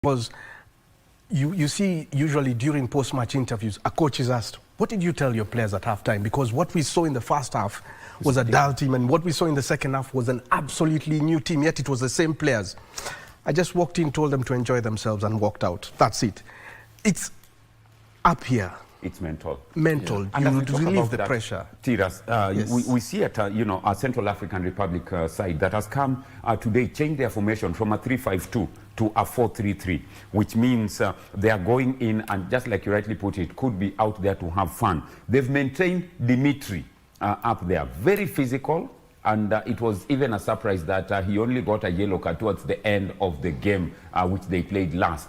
Because you see, usually during post-match interviews, a coach is asked, what did you tell your players at halftime? Because what we saw in the first half was a dull team, and what we saw in the second half was an absolutely new team, yet it was the same players. I just walked in, told them to enjoy themselves, and walked out. That's it. It's up here. It's mental. Mental. Yeah. You relieve the pressure. Tiras, yes. we see at a Central African Republic side that has come today, changed their formation from a 3-5-2 to a 4-3-3, which means they are going in and, just like you rightly put it, could be out there to have fun. They've maintained Dimitri up there, very physical, and it was even a surprise that he only got a yellow card towards the end of the game, which they played last.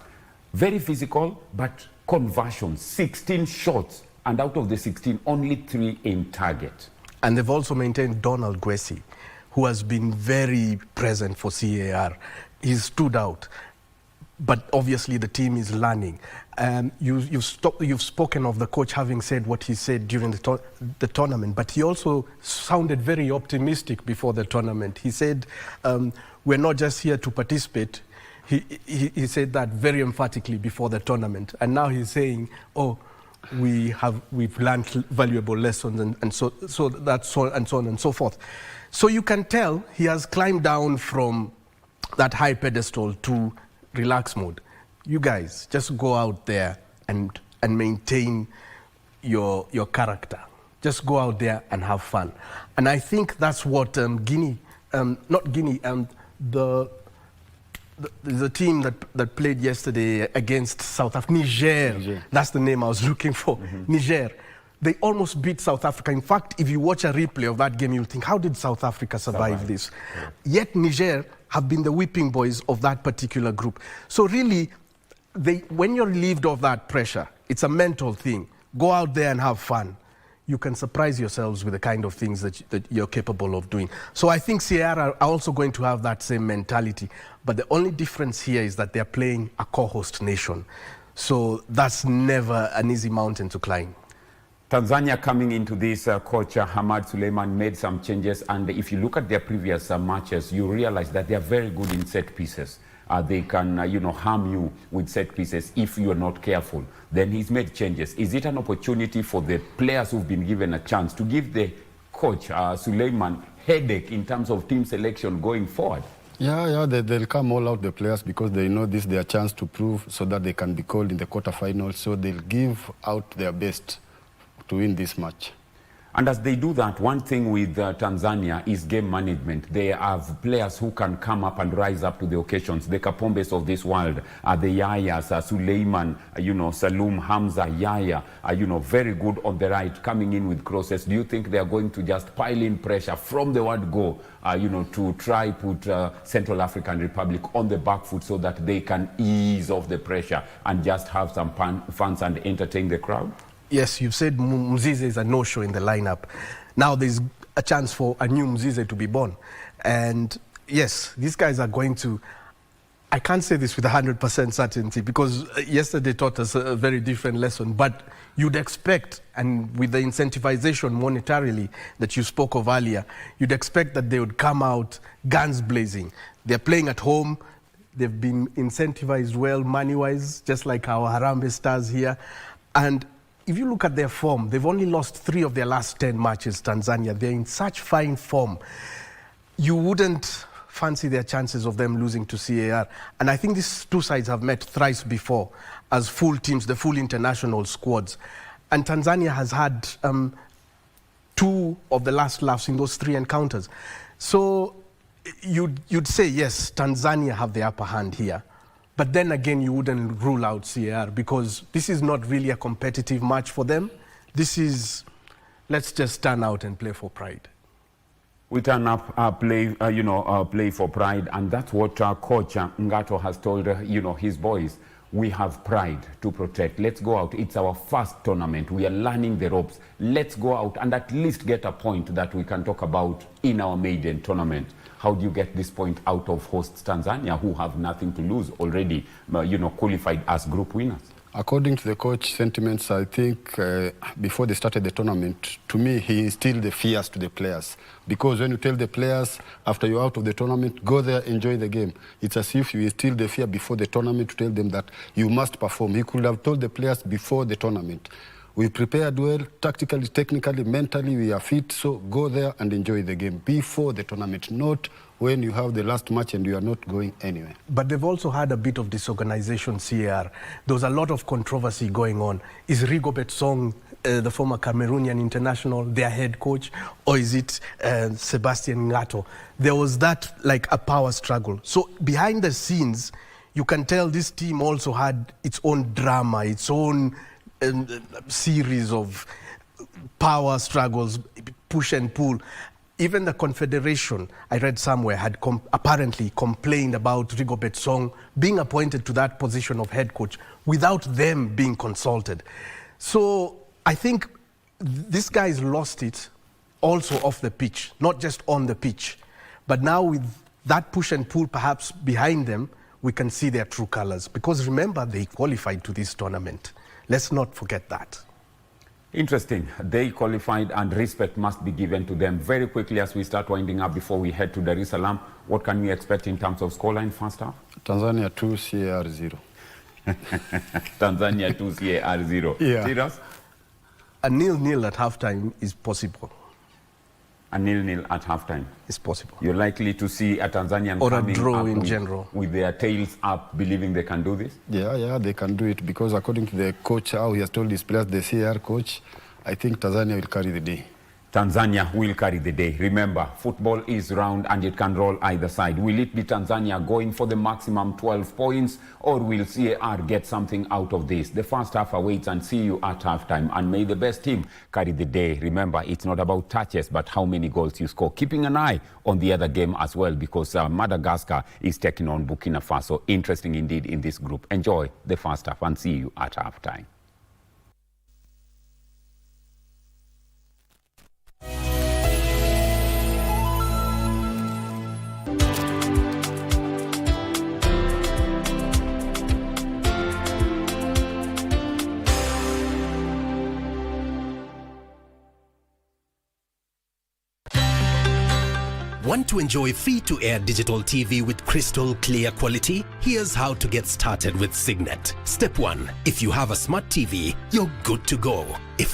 Very physical, but conversions, 16 shots, and out of the 16, only 3 in target. And they've also maintained Donald Gwesi, who has been very present for CAR. He's stood out, but obviously the team is learning. You've spoken of the coach having said what he said during the tournament, but he also sounded very optimistic before the tournament. He said, we're not just here to participate. He said that very emphatically before the tournament, and now he's saying, oh, we've learned valuable lessons, and so on and so forth. So you can tell he has climbed down from that high pedestal to relax mode. You guys just go out there and maintain your character. Just go out there and have fun. And I think that's what the team that played yesterday against South Africa, Niger, that's the name I was looking for, Niger. They almost beat South Africa. In fact, if you watch a replay of that game, you'll think, how did South Africa survive this? Yeah. Yet Niger have been the whipping boys of that particular group. So really, when you're relieved of that pressure, it's a mental thing. Go out there and have fun. You can surprise yourselves with the kind of things that you're capable of doing. So I think Sierra are also going to have that same mentality. But the only difference here is that they're playing a co-host nation. So that's never an easy mountain to climb. Tanzania coming into this, coach Hamad Suleiman made some changes, and if you look at their previous matches, you realize that they are very good in set pieces. They can, harm you with set pieces if you are not careful. Then he's made changes. Is it an opportunity for the players who've been given a chance to give the coach Suleiman headache in terms of team selection going forward? Yeah, they'll come all out, the players, because they know this is their chance to prove so that they can be called in the quarterfinals. So they'll give out their best to win this match. And as they do that, one thing with Tanzania is game management. They have players who can come up and rise up to the occasions. The Kapombes of this world, the Yayas, Suleiman, Salum, Hamza, Yaya, very good on the right, coming in with crosses. Do you think they are going to just pile in pressure from the word go, to try put Central African Republic on the back foot so that they can ease off the pressure and just have some fun and entertain the crowd? Yes, you've said Mzize is a no-show in the lineup. Now there's a chance for a new Mzize to be born. And yes, these guys are going to, I can't say this with 100% certainty because yesterday taught us a very different lesson, but you'd expect, and with the incentivization monetarily that you spoke of earlier, you'd expect that they would come out guns blazing. They're playing at home. They've been incentivized well money-wise, just like our Harambee Stars here. And if you look at their form, they've only lost 3 of their last 10 matches, Tanzania. They're in such fine form. You wouldn't fancy their chances of them losing to CAR. And I think these two sides have met thrice before as full teams, the full international squads. And Tanzania has had 2 of the last laughs in those 3 encounters. So you'd say, yes, Tanzania have the upper hand here. But then again, you wouldn't rule out CAR because this is not really a competitive match for them. This is, let's just turn out and play for pride. We turn up, play for pride, and that's what Coach Ngato has told, his boys. We have pride to protect. Let's go out. It's our first tournament. We are learning the ropes. Let's go out and at least get a point that we can talk about in our maiden tournament. How do you get this point out of hosts Tanzania, who have nothing to lose already, qualified as group winners? According to the coach sentiments, I think before they started the tournament, to me, he instilled the fears to the players. Because when you tell the players, after you're out of the tournament, go there, enjoy the game. It's as if you instill the fear before the tournament to tell them that you must perform. He could have told the players before the tournament, we prepared well, tactically, technically, mentally, we are fit, so go there and enjoy the game before the tournament, not when you have the last match and you are not going anywhere. But they've also had a bit of disorganization, CAR. There was a lot of controversy going on. Is Rigobert Song, the former Cameroonian international, their head coach, or is it Sebastian Ngato? There was that, like, a power struggle. So behind the scenes, you can tell this team also had its own drama, its own series of power struggles, push and pull. Even the Confederation, I read somewhere, had apparently complained about Rigobert Song being appointed to that position of head coach without them being consulted. So I think this guy's lost it also off the pitch, not just on the pitch. But now with that push and pull perhaps behind them, we can see their true colors. Because remember, they qualified to this tournament. Let's not forget that. Interesting. They qualified and respect must be given to them. Very quickly as we start winding up before we head to Dar es Salaam, what can we expect in terms of scoreline first half? Tanzania 2, CAR 0. Tanzania 2, CAR 0. Yeah. Serious? A 0-0 at halftime is possible. A 0-0 at halftime is possible. You're likely to see a Tanzanian or coming a draw up in general with their tails up, believing they can do this? Yeah, they can do it because according to the coach, how he has told his players, the CAR coach, I think Tanzania will carry the day. Tanzania will carry the day. Remember, football is round and it can roll either side. Will it be Tanzania going for the maximum 12 points or will CAR get something out of this? The first half awaits and see you at halftime. And may the best team carry the day. Remember, it's not about touches, but how many goals you score. Keeping an eye on the other game as well because Madagascar is taking on Burkina Faso. Interesting indeed in this group. Enjoy the first half and see you at halftime. Want to enjoy free-to-air digital TV with crystal clear quality? Here's how to get started with Signet. Step 1. If you have a smart TV, you're good to go. If not,